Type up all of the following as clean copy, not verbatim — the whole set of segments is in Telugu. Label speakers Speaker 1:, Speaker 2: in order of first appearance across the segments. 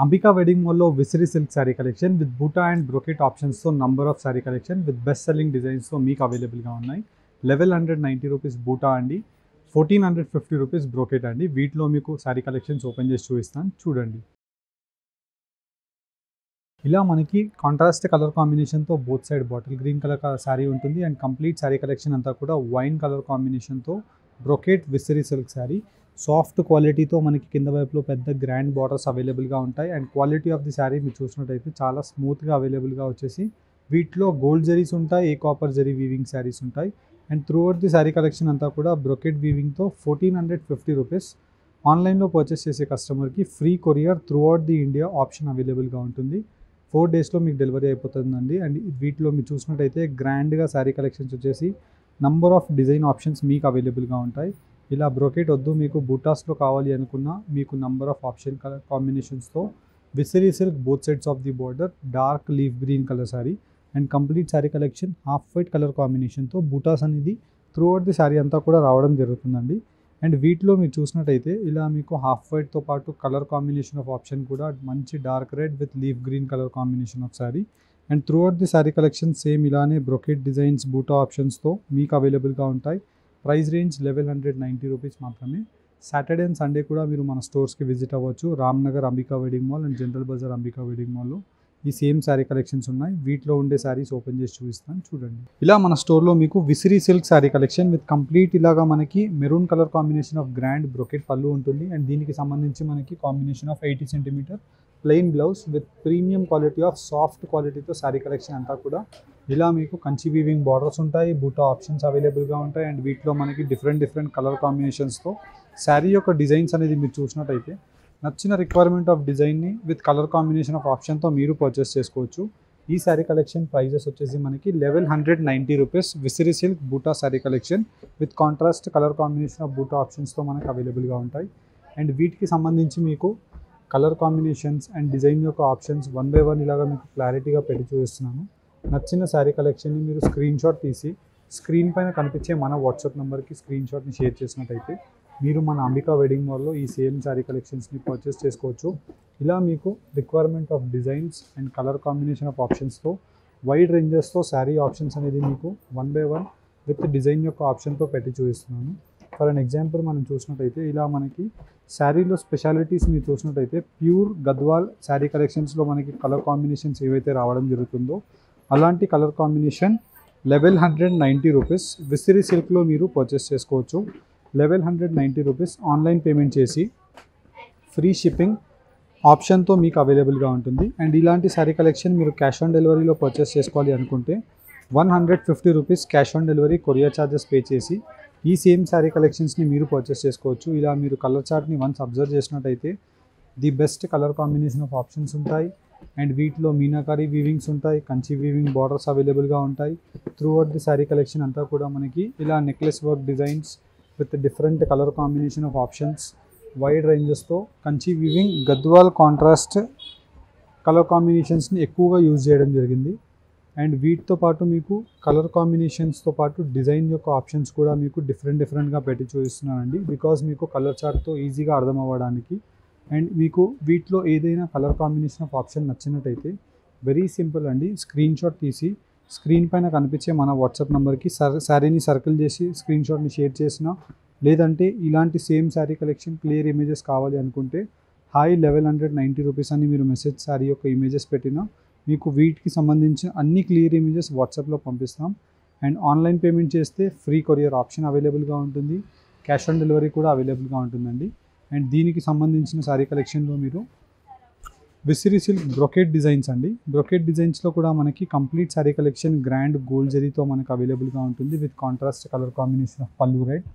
Speaker 1: Ambika Wedding Mall లో విసిరి silk sari collection with buta and brocade ఆప్షన్స్తో number of sari collection with best selling డిజైన్స్తో మీకు అవైలబుల్గా ఉన్నాయి. 1190 రూపీస్ బూటా అండి, 1450 రూపీస్ బ్రోకెట్ అండి. వీటిలో మీకు శారీ కలెక్షన్స్ ఓపెన్ చేసి చూపిస్తాను, చూడండి. ఇలా మనకి కాంట్రాస్ట్ కలర్ కాంబినేషన్తో both side bottle green colour sari ఉంటుంది అండ్ కంప్లీట్ శారీ కలెక్షన్ అంతా కూడా వైన్ కలర్ కాంబినేషన్తో బ్రోకెట్ విసిరి సిల్క్ శారీ. సాఫ్ట్ క్వాలిటీతో మనకి కింద వైపులో పెద్ద గ్రాండ్ బార్డర్స్ అవైలబుల్గా ఉంటాయి and quality of the sari మీరు చూసినట్టయితే చాలా స్మూత్గా అవైలబుల్గా వచ్చేసి వీటిలో గోల్డ్ జరీస్ ఉంటాయి, ఏ కాపర్ జరీ వీవింగ్ శారీస్ ఉంటాయి and throughout the sari collection అంతా కూడా బ్రోకెట్ వీవింగ్తో 1450 రూపీస్. ఆన్లైన్లో పర్చేస్ చేసే కస్టమర్కి free courier through out the India option అవైలబుల్గా ఉంటుంది. 4 డేస్లో మీకు డెలివరీ అయిపోతుందండి. అండ్ వీటిలో మీరు చూసినట్టయితే గ్రాండ్గా శారీ కలెక్షన్స్ వచ్చేసి నంబర్ ఆఫ్ డిజైన్ ఆప్షన్స్ మీకు అవైలబుల్గా ఉంటాయి. ఇలా బ్రోకెట్ వద్దు మీకు బూటాస్లో కావాలి అనుకున్నా మీకు నంబర్ ఆఫ్ ఆప్షన్ కలర్ కాంబినేషన్స్తో విసిరి silk both sides of the border dark leaf green colour sari and complete sari collection half white colour కాంబినేషన్తో బూటాస్ అనేది త్రూ అవుట్ ది శారీ అంతా కూడా రావడం జరుగుతుందండి. అండ్ వీటిలో మీరు చూసినట్టయితే ఇలా మీకు హాఫ్ వైట్తో పాటు కలర్ కాంబినేషన్ ఆఫ్ ఆప్షన్ కూడా మంచి dark red with leaf green colour combination of sari and throughout the sari collection same ఇలానే బ్రోకెట్ డిజైన్స్ బూటా ఆప్షన్స్తో మీకు అవైలబుల్గా ఉంటాయి. ప్రైస్ రేంజ్ 1190 రూపీస్ మాత్రమే. సాటర్డే అండ్ సండే కూడా మీరు మన స్టోర్స్కి విజిట్ అవ్వచ్చు. Ramnagar Ambika wedding mall and general Bazaar Ambika wedding మాల్లో ఈ సేమ్ శారీ కలెక్షన్స్ ఉన్నాయి. వీటిలో ఉండే శారీస్ ఓపెన్ చేసి చూపిస్తాను, చూడండి. ఇలా మన స్టోర్లో మీకు విసిరి silk sari collection with complete ఇలాగా మనకి maroon colour combination of grand brocade పళ్ళు ఉంటుంది అండ్ దీనికి సంబంధించి మనకి combination of 80 centimetre plain blouse with premium quality of soft క్వాలిటీతో శారీ కలెక్షన్ అంతా కూడా ఇలా మీకు కంచి వీవింగ్ బార్డర్స్ ఉంటాయి, బూటా ఆప్షన్స్ అవైలబుల్గా ఉంటాయి అండ్ వీటిలో మనకి డిఫరెంట్ కలర్ కాంబినేషన్స్తో శారీ యొక్క డిజైన్స్ అనేది మీరు చూసినట్టయితే నచ్చిన రిక్వైర్మెంట్ ఆఫ్ డిజైన్ని విత్ కలర్ కాంబినేషన్ ఆఫ్ ఆప్షన్తో మీరు పర్చేస్ చేసుకోవచ్చు. ఈ శారీ కలెక్షన్ ప్రైజెస్ వచ్చేసి మనకి 1190 రూపీస్ విసిరి సిల్క్ బూటా sari collection with contrast colour combination of బూటా ఆప్షన్స్తో మనకు అవైలబుల్గా ఉంటాయి. అండ్ వీటికి సంబంధించి మీకు కలర్ కాంబినేషన్స్ అండ్ డిజైన్ యొక్క ఆప్షన్స్ 1 by 1 ఇలాగా మీకు క్లారిటీగా పెట్టి చూపిస్తున్నాను. నచ్చిన శారీ కలెక్షన్ని మీరు స్క్రీన్ షాట్ తీసి స్క్రీన్ పైన కనిపించే మన వాట్సాప్ నెంబర్కి స్క్రీన్ షాట్ని షేర్ చేసినట్టయితే మీరు మన అంబికా వెడ్డింగ్ మాల్లో ఈ సేమ్ శారీ కలెక్షన్స్ని పర్చేస్ చేసుకోవచ్చు. ఇలా మీకు requirement of designs and colour combination of ఆప్షన్స్తో వైడ్ రేంజెస్తో శారీ ఆప్షన్స్ అనేది మీకు 1 by 1 విత్ డిజైన్ యొక్క ఆప్షన్తో పెట్టి చూపిస్తున్నాను. ఫర్ అన్ ఎగ్జాంపుల్ మనం చూసినట్టయితే ఇలా మనకి శారీలో స్పెషాలిటీస్ మీరు చూసినట్టయితే ప్యూర్ గద్వాల్ శారీ కలెక్షన్స్లో మనకి కలర్ కాంబినేషన్స్ ఏవైతే రావడం జరుగుతుందో అలాంటి కలర్ కాంబినేషన్ 1190 రూపీస్ విసిరి సిల్క్లో మీరు పర్చేస్ చేసుకోవచ్చు. 1190 రూపీస్ ఆన్లైన్ పేమెంట్ చేసి ఫ్రీ షిప్పింగ్ ఆప్షన్తో మీకు అవైలబుల్గా ఉంటుంది. అండ్ ఇలాంటి శారీ కలెక్షన్ మీరు క్యాష్ ఆన్ డెలివరీలో పర్చేస్ చేసుకోవాలి అనుకుంటే 150 rupees cash on delivery courier charges pay చేసి ఈ సేమ్ శారీ కలెక్షన్స్ని మీరు పర్చేస్ చేసుకోవచ్చు. ఇలా మీరు కలర్ చార్ట్ని వన్స్ అబ్జర్వ్ చేసినట్టయితే the best colour combination of options ఉంటాయి అండ్ వీటిలో మీనాకారి వీవింగ్స్ ఉంటాయి, కంచి వీవింగ్ బార్డర్స్ అవైలబుల్గా ఉంటాయి. Throughout the sari collection అంతా కూడా మనకి ఇలా necklace work designs with different colour combination of options wide రేంజెస్తో Kanchi weaving Gadwal contrast colour కాంబినేషన్స్ని ఎక్కువగా యూజ్ చేయడం జరిగింది. అండ్ వీటితో పాటు మీకు కలర్ కాంబినేషన్స్తో పాటు డిజైన్ యొక్క ఆప్షన్స్ కూడా మీకు డిఫరెంట్గా పెట్టి చూపిస్తున్నానండి. బికాజ్ మీకు కలర్ చార్ట్తో ఈజీగా అర్థం అవ్వడానికి. అండ్ మీకు వీటిలో ఏదైనా కలర్ కాంబినేషన్ ఆఫ్ ఆప్షన్ నచ్చినట్టయితే వెరీ సింపుల్ అండి, స్క్రీన్ షాట్ తీసి స్క్రీన్ పైన కనిపించే మన వాట్సాప్ నెంబర్కి శారీని సర్కిల్ చేసి స్క్రీన్ షాట్ని షేర్ చేసినా లేదంటే ఇలాంటి same sari collection clear images కావాలి అనుకుంటే హాయ్ 1190 రూపీస్ అని మీరు మెసేజ్ శారీ యొక్క ఇమేజెస్ పెట్టినా మీకు వీటికి సంబంధించిన అన్ని క్లియర్ ఇమేజెస్ వాట్సాప్లో పంపిస్తాం. అండ్ ఆన్లైన్ పేమెంట్ చేస్తే ఫ్రీ కొరియర్ ఆప్షన్ అవైలబుల్గా ఉంటుంది, క్యాష్ ఆన్ డెలివరీ కూడా అవైలబుల్గా ఉంటుందండి. అండ్ దీనికి సంబంధించిన శారీ కలెక్షన్లో మీరు విసిరి సిల్క్ బ్రోకెట్ డిజైన్స్ అండి, బ్రోకెట్ డిజైన్స్లో కూడా మనకి complete sari collection grand gold జరీతో మనకు అవైలబుల్గా ఉంటుంది with contrast colour combination of pallu red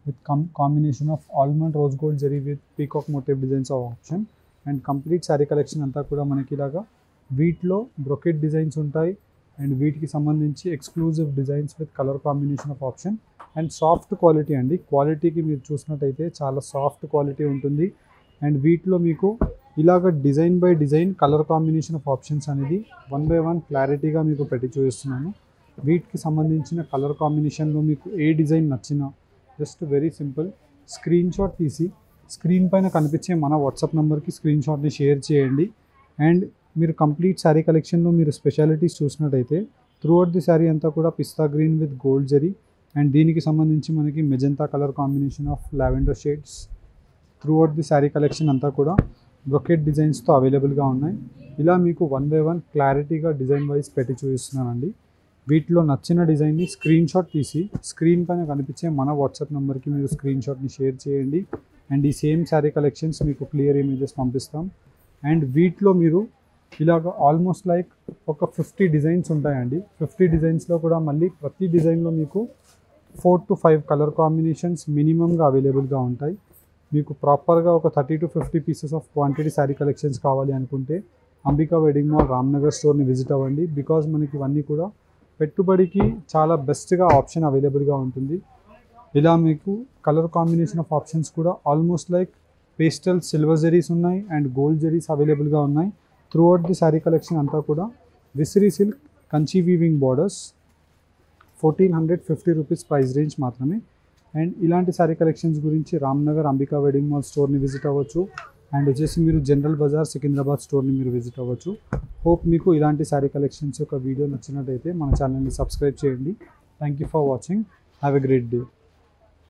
Speaker 1: with combination of almond rose gold zari with peacock motif designs of option. And complete sari collection అంతా కూడా మనకి ఇలాగా వీటిలో బ్రోకెట్ డిజైన్స్ ఉంటాయి అండ్ వీటికి సంబంధించి exclusive designs with colour combination of option and soft quality అండి. క్వాలిటీకి మీరు చూసినట్టయితే చాలా సాఫ్ట్ క్వాలిటీ ఉంటుంది. అండ్ వీటిలో మీకు ఇలాగ design by design colour combination of options అనేది 1 by 1 క్లారిటీగా మీకు పెట్టి చూపిస్తున్నాను. వీటికి సంబంధించిన కలర్ కాంబినేషన్లో మీకు ఏ డిజైన్ నచ్చినా just very simple screenshot తీసి స్క్రీన్ పైన కనిపించే మన వాట్సాప్ నెంబర్కి స్క్రీన్ షాట్ని షేర్ చేయండి. అండ్ మీరు కంప్లీట్ శారీ కలెక్షన్లో మీరు స్పెషాలిటీస్ చూసినట్టయితే త్రూఅవుట్ ది శారీ అంతా కూడా పిస్తా green with gold zari and దీనికి సంబంధించి మనకి magenta colour combination of lavender shades throughout the sari collection అంతా కూడా బ్రొకెట్ డిజైన్స్తో అవైలబుల్గా ఉన్నాయి. ఇలా మీకు 1 by 1 క్లారిటీగా డిజైన్ వైజ్ పెట్టి చూపిస్తున్నానండి. వీటిలో నచ్చిన డిజైన్ని స్క్రీన్ షాట్ తీసి స్క్రీన్ పైన కనిపించే మన వాట్సాప్ నెంబర్కి మీరు స్క్రీన్ షాట్ని షేర్ చేయండి. అండ్ ఈ సేమ్ శారీ కలెక్షన్స్ మీకు క్లియర్ ఇమేజెస్ పంపిస్తాం. అండ్ వీటిలో మీరు ఇలాగ ఆల్మోస్ట్ లైక్ ఒక 50 డిజైన్స్ ఉంటాయండి. 50 డిజైన్స్లో కూడా మళ్ళీ ప్రతి డిజైన్లో మీకు 4 to 5 కలర్ కాంబినేషన్స్ మినిమంగా అవైలబుల్గా ఉంటాయి. మీకు ప్రాపర్గా ఒక 30 to 50 pieces of quantity sari collections కావాలి అనుకుంటే అంబికా వెడ్డింగ్ మాల్ రామ్నగర్ స్టోర్ని విజిట్ అవ్వండి. బికాజ్ మనకి ఇవన్నీ కూడా పెట్టుబడికి చాలా బెస్ట్గా ఆప్షన్ అవైలబుల్గా ఉంటుంది. ఇలా మీకు కలర్ కాంబినేషన్ ఆఫ్ ఆప్షన్స్ కూడా almost like pastel silver zaris ఉన్నాయి అండ్ గోల్డ్ జరీస్ అవైలబుల్గా ఉన్నాయి. త్రూఅవుట్ ది శారీ కలెక్షన్ అంతా కూడా విసిరి silk Kanchi weaving borders 1450 rupees price range మాత్రమే. అండ్ ఇలాంటి శారీ కలెక్షన్స్ గురించి రామ్నగర్ అంబికా వెడ్డింగ్ మాల్ స్టోర్ని విజిట్ అవ్వచ్చు. అండ్ వచ్చేసి మీరు జనరల్ బజార్ సికింద్రాబాద్ స్టోర్ని మీరు విజిట్ అవ్వచ్చు. హోప్ మీకు ఇలాంటి శారీ కలెక్షన్స్ యొక్క వీడియో నచ్చినట్టయితే మన ఛానల్ని సబ్స్క్రైబ్ చేయండి. Thank you for watching. Have a great day.